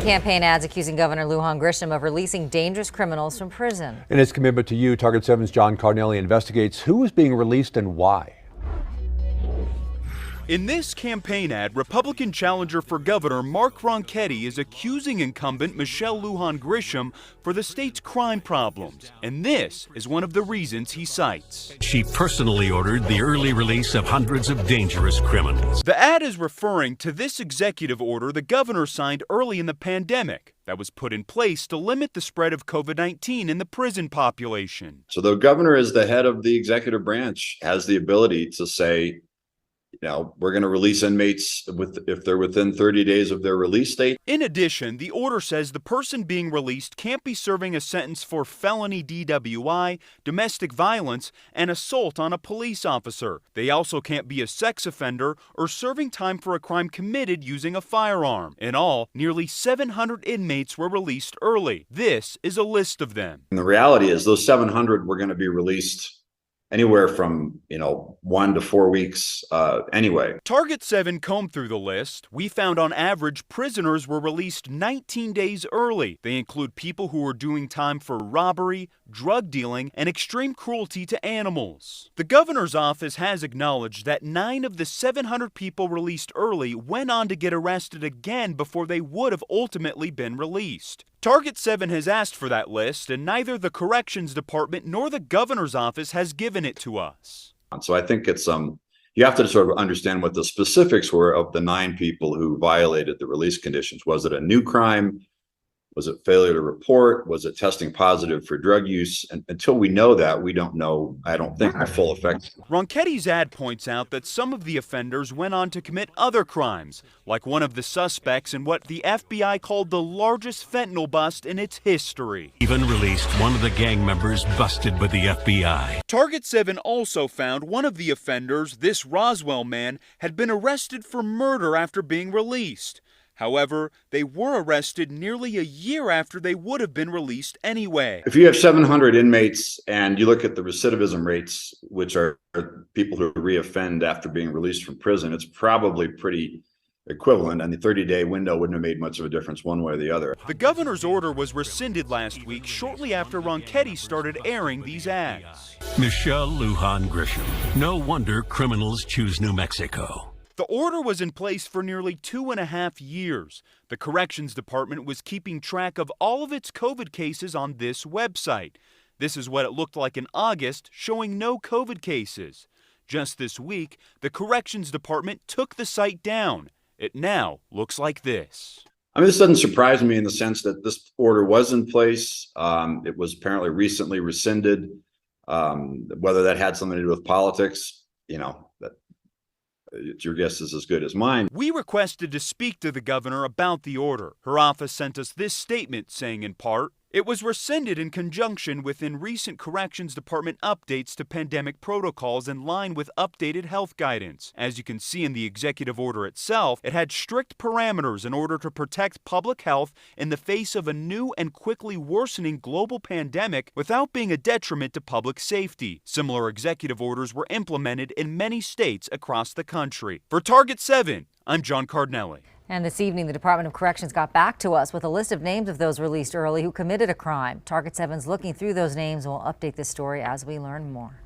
Campaign ads accusing Governor Lujan Grisham of releasing dangerous criminals from prison. In his commitment to you, Target 7's John Cardinelli investigates who is being released and why. In this campaign ad, Republican challenger for governor Mark Ronchetti is accusing incumbent Michelle Lujan Grisham for the state's crime problems. And this is one of the reasons he cites. She personally ordered the early release of hundreds of dangerous criminals. The ad is referring to this executive order the governor signed early in the pandemic that was put in place to limit the spread of COVID-19 in the prison population. So the governor, as the head of the executive branch, has the ability to say, we're going to release inmates if they're within 30 days of their release date. In addition, the order says the person being released can't be serving a sentence for felony DWI, domestic violence, and assault on a police officer. They also can't be a sex offender or serving time for a crime committed using a firearm. In all, nearly 700 inmates were released early. This is a list of them. And the reality is those 700 were going to be released anywhere from 1 to 4 weeks anyway. Target 7 combed through the list. We found on average prisoners were released 19 days early. They include people who were doing time for robbery, drug dealing, and extreme cruelty to animals. The governor's office has acknowledged that 9 of the 700 people released early went on to get arrested again before they would have ultimately been released. Target 7 has asked for that list, and neither the Corrections Department nor the governor's office has given it to us. So I think it's you have to sort of understand what the specifics were of the 9 people who violated the release conditions. Was it a new crime? Was it failure to report? Was it testing positive for drug use? And until we know that, we don't know, I don't think, the full effect. Ronchetti's ad points out that some of the offenders went on to commit other crimes, like one of the suspects in what the FBI called the largest fentanyl bust in its history. Even released one of the gang members busted by the FBI. Target 7 also found one of the offenders, this Roswell man, had been arrested for murder after being released. However, they were arrested nearly a year after they would have been released anyway. If you have 700 inmates and you look at the recidivism rates, which are people who reoffend after being released from prison, it's probably pretty equivalent, and the 30-day window wouldn't have made much of a difference one way or the other. The governor's order was rescinded last week, shortly after Ronchetti started airing these ads. Michelle Lujan Grisham. No wonder criminals choose New Mexico. The order was in place for nearly 2.5 years. The Corrections Department was keeping track of all of its COVID cases on this website. This is what it looked like in August, showing no COVID cases. Just this week, the Corrections Department took the site down. It now looks like this. This doesn't surprise me in the sense that this order was in place. It was apparently recently rescinded. Whether that had something to do with politics, your guess is as good as mine. We requested to speak to the governor about the order. Her office sent us this statement saying, in part, it was rescinded in conjunction with recent Corrections Department updates to pandemic protocols in line with updated health guidance. As you can see in the executive order itself, it had strict parameters in order to protect public health in the face of a new and quickly worsening global pandemic without being a detriment to public safety. Similar executive orders were implemented in many states across the country. For Target 7, I'm John Cardinelli. And this evening, the Department of Corrections got back to us with a list of names of those released early who committed a crime. Target 7's looking through those names and will update this story as we learn more.